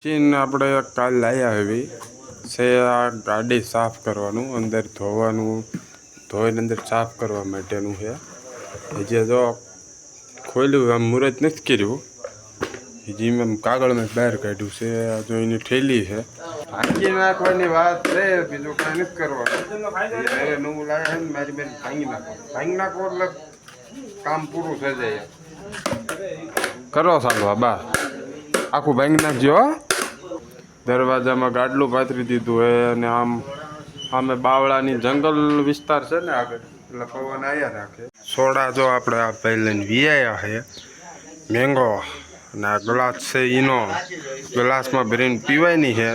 ચીન આપણે કાલ લાવ્યા આવી છે આ ગાડી સાફ કરવાનું અંદર ધોવાનું ધોઈને અંદર સાફ કરવા માટેનું છે જે જો ખોલ્યું આમ મુહૂર્ત નથી કર્યું હજી મેં કાગળ મેં બહાર કાઢ્યું છે જો એની ઠેલી છે ભાંગી નાખવાની વાત છે બીજું કાંઈ નથી કરવાનું નવું લાવ્યા છે ને મારી બેન ભાંગી નાખો એટલે કામ પૂરું થઈ જાય કરો સાલું બા આખું ભાંગી નાખજો દરવાજામાં ગાડલું પાથરી દીધું હે અને આમ સામે બાવળાની જંગલ વિસ્તાર છે ને આગળ એટલે પવન આવ્યા રાખે સોડા જો આપણે આ પહેલાં વિયાયા છે મેંગો અને આ ગ્લાસ છે ઈનો ગ્લાસમાં ભરીને પીવાની છે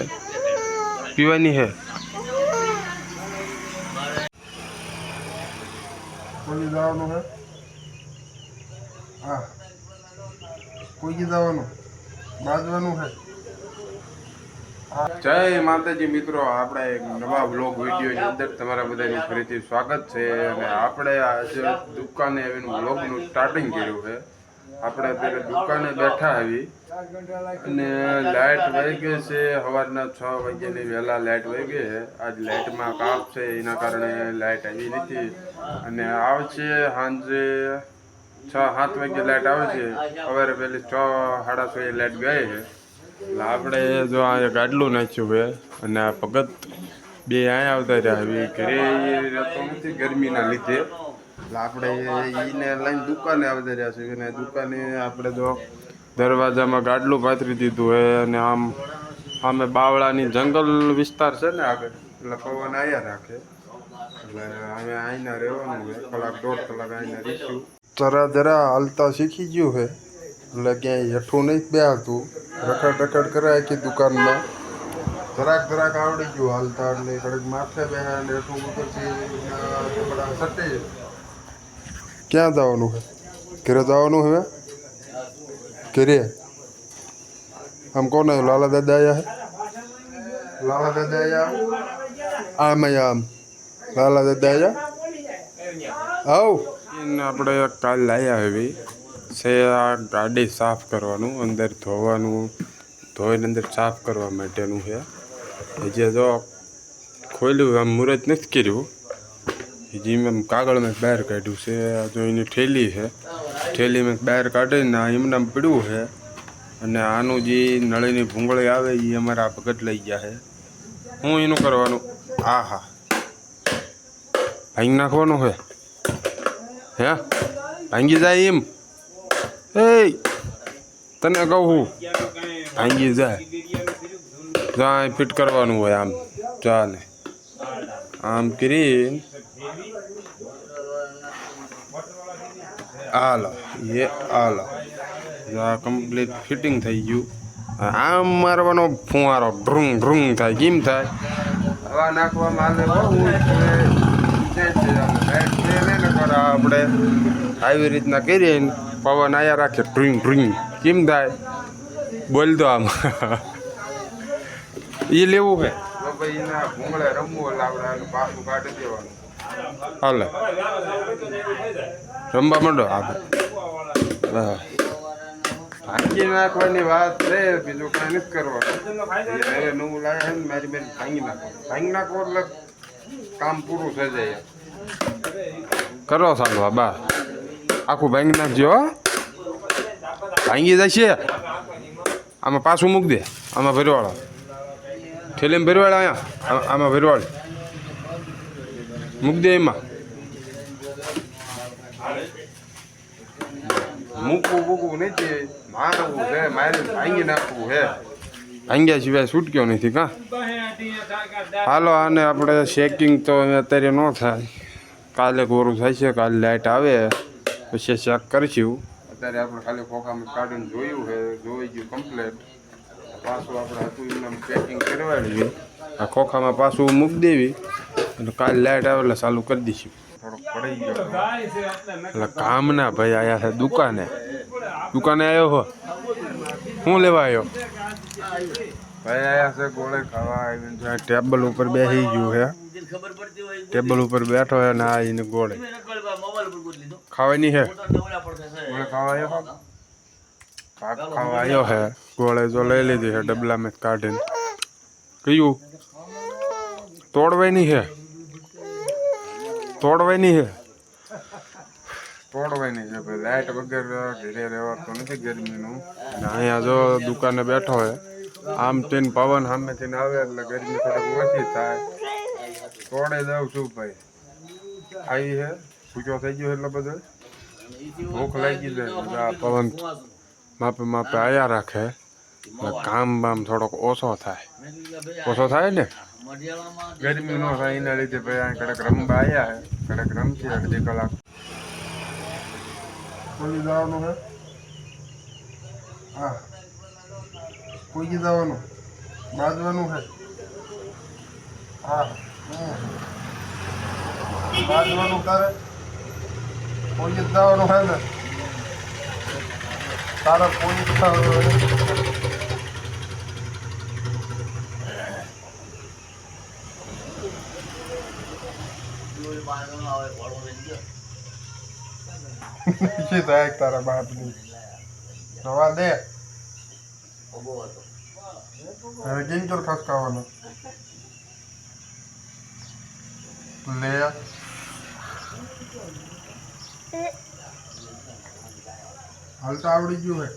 કોઈ જવાનું છે હા કોઈ જવાનું બાજવાનું છે જય માતાજી મિત્રો, આપણે એક નવા વ્લોગ વિડીયોની અંદર તમારા બધાનું ફરીથી સ્વાગત છે. અને આપણે આજે દુકાને આવીને વ્લોગનું સ્ટાર્ટિંગ કર્યું છે. આપણે અત્યારે દુકાને બેઠા આવી અને લાઇટ વહી ગઈ છે. સવારના 6 વાગ્યાની વહેલા લાઇટ વહી ગઈ છે. આજ લાઇટમાં કાપ છે એના કારણે લાઇટ આવી નથી અને આવશે સાંજે 6-7 વાગ્યે લાઇટ આવે છે. સવારે પહેલી 6-6:30 લાઇટ ગઈ છે. એટલે આપણે જો આ ગાડલું નાખ્યું છે અને આ ભગત બે અહીંયા આવતા રહ્યા હવે ઘરે રહેતો નથી ગરમીના લીધે. એટલે આપણે એને લઈને દુકાને આવતા રહ્યા છીએ અને દુકાને આપણે જો દરવાજામાં ગાડલું પાથરી દીધું છે અને આમ સામે બાવળાની જંગલ વિસ્તાર છે ને આગળ એટલે પવન આવ્યા રાખે એટલે હવે અહીંના રહેવાનું છે. 1-1.5 કલાક અહીંના રહીશું. જરા હાલતા શીખી ગયું છે એટલે ક્યાંય હેઠું નહીં બેસતું, રખડ કરાય આખી દુકાનમાં. જરાક આવડી ગયું હાલતા એટલે કડક માથે બે હેઠું ઉપરથી સટે. ક્યાં જવાનું છે? ઘરે જવાનું હવે ઘરે. આમ કોને લાલા દાદા આવ્યા છે? લાલા દાદા આવ્યા આમ લાલા દાદા આવ્યા આવ. આપણે કાલ લાવ્યા આવી છે આ ગાડી સાફ કરવાનું અંદર ધોવાનું ધોઈને અંદર સાફ કરવા માટેનું છે જે જો ખોલ્યું આમ મુહૂર્ત નથી કર્યું હજી મેં કાગળ મેં બહાર કાઢ્યું છે જો એની ઠેલી મેં બહાર કાઢીને એમને પડ્યું છે અને આનું જે નળીની ભૂંગળી આવે એ અમારા ભગત લઈ ગયા છે. હું એનું કરવાનું હા ભાંગી નાખવાનું છે હે ભાંગી જાય એમ એ તને કહું ભાંગી જાય જા ફિટ કરવાનું હોય આમ ચાલે આમ કરીને હાલો કમ્પ્લીટ ફિટિંગ થઈ ગયું. આમ મારવાનો ફુવારો ડ્રુંગ થાય કેમ થાય હવા નાખવામાં આપણે આવી રીતના કરીએ પવન આયા રાખે ડ્રુંગ કેમ થાય બોલ તો આમ એ લેવું છે ભાઈ એના ભૂંગળે રમવું એટલે આપણે પાછું કાઢી દેવાનું. હાલે રમવા માંડો આગળ ભાંગી નાખવાની વાત છે બીજું કાંઈ નથી કરવાનું. નવું લાવ્યા છે ને મારી બેન ભાંગી નાખો એટલે કામ પૂરું થઈ જાય. કરો સાલું બા આખું ભાંગી નાખજો. ભાંગી જાય છે આમાં પાછું મૂક દે. આમાં ભરવાળો ઠેલીમાં ભરવાળા અહીંયા આમાં ભરવાળ મૂક દે. એમાં મૂકવું નથી મારવું છે મારે ભાંગી નાખવું છે. ભાંગ્યા સિવાય છૂટક્યો નથી કાં. હાલો આને આપણે ચેકિંગ તો અત્યારે ન થાય, કાલે કોરું થાય છે. કાલે લાઇટ આવે પછી ચેક કરીશું. અત્યારે આપણે ખાલી ખોખામાં કાઢીને જોયું છે, જોઈ ગયું કમ્પ્લેટ. પાછું આપણે હતું એમને પેકિંગ કરવાડી આ ખોખામાં પાછું મૂકી દેવી અને કાલે લાઇટ આવે એટલે ચાલુ કરી દઈશું. થોડોક પડી ગયો એટલે કામના ભાઈ આવ્યા છે દુકાને આવ્યો હો. શું લેવા આવ્યો ભાઈ? આવ્યા છે ગોળે ખાવા આવીને ટેબલ ઉપર બેસી ગયું છે. ટેબલ ઉપર બેઠો છે ને આ એને ગોળે ખાવાની છે. ખાવા ભાગ ખાવા આવ્યો છે. ગોળે જો લઈ લીધી છે ડબલામાં કાઢીને. કયું તોડવાની છે? તોડવાની છે ભાઈ. લાઇટ વગર ઘરે રહેવાતું નથી ગરમીનું. અહીંયા જો દુકાને બેઠો છે. આમ તેન પવન સામેથી આવે એટલે ગરમી થોડીક ઓછી થાય. તોડે જાઉં છું ભાઈ. આવી છે પૂછો થઈ ગયો એટલે બધો ભૂખ લાગી જાય. આ પવન માપે માપે આયા રાખે કામ બામ થોડોક ઓછો થાય ને ગરમી નો થાય એના લીધે ભાઈ આ કડક રમવા આવ્યા હે. કડક રમશે અડધી કલાક. કોઈ જવાનું હે? હા કોઈ જવાનું બાજવાનું હે? હા બાજવાનું તારે કોઈ જવાનું હે ને? તારા કોઈ તારા બાપની રવા દે. હવે કેમ તો ખસકાવાનો લે હાલ તો આવડી ગયું હે.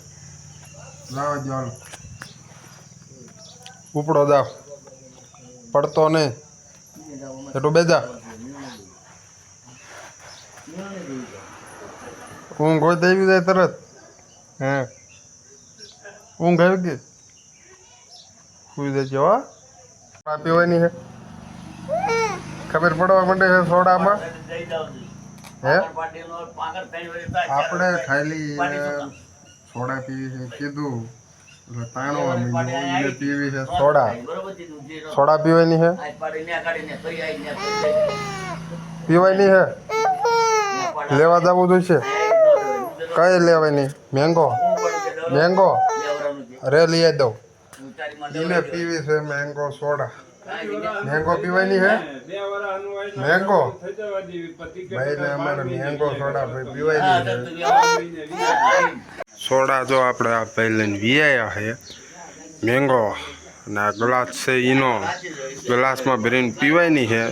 લાવા જો હાલ ઉપડો દાવ પડતો નહીં એટલું બેજા. ઊંઘ હોય તો આવી જાય તરત. હે ઊંઘ આવી ગઈ સુઈ દેજો. હા પીવાની છે ખબર પડવા માંડે છે સોડામાં. હે આપણે ખાલી સોડા પીવી છે કીધું એટલે તાણવા માંડ્યો. પીવી છે સોડા પીવાની છે. પીવાની છે લેવા જવું જોઈશે. કઈ લેવાની? મેંગો અરે લઈ દઉં. એને પીવી છે મેંગો સોડા. મેંગો પીવાની છે? મેંગો ભાઈને અમારે મેંગો સોડા ભાઈ પીવાની છે. સોડા જો આપણે આ ભાઈ લઈને વીઆયા છે મેંગો અને આ ગ્લાસ છે એનો ગ્લાસમાં ભરીને પીવાની છે.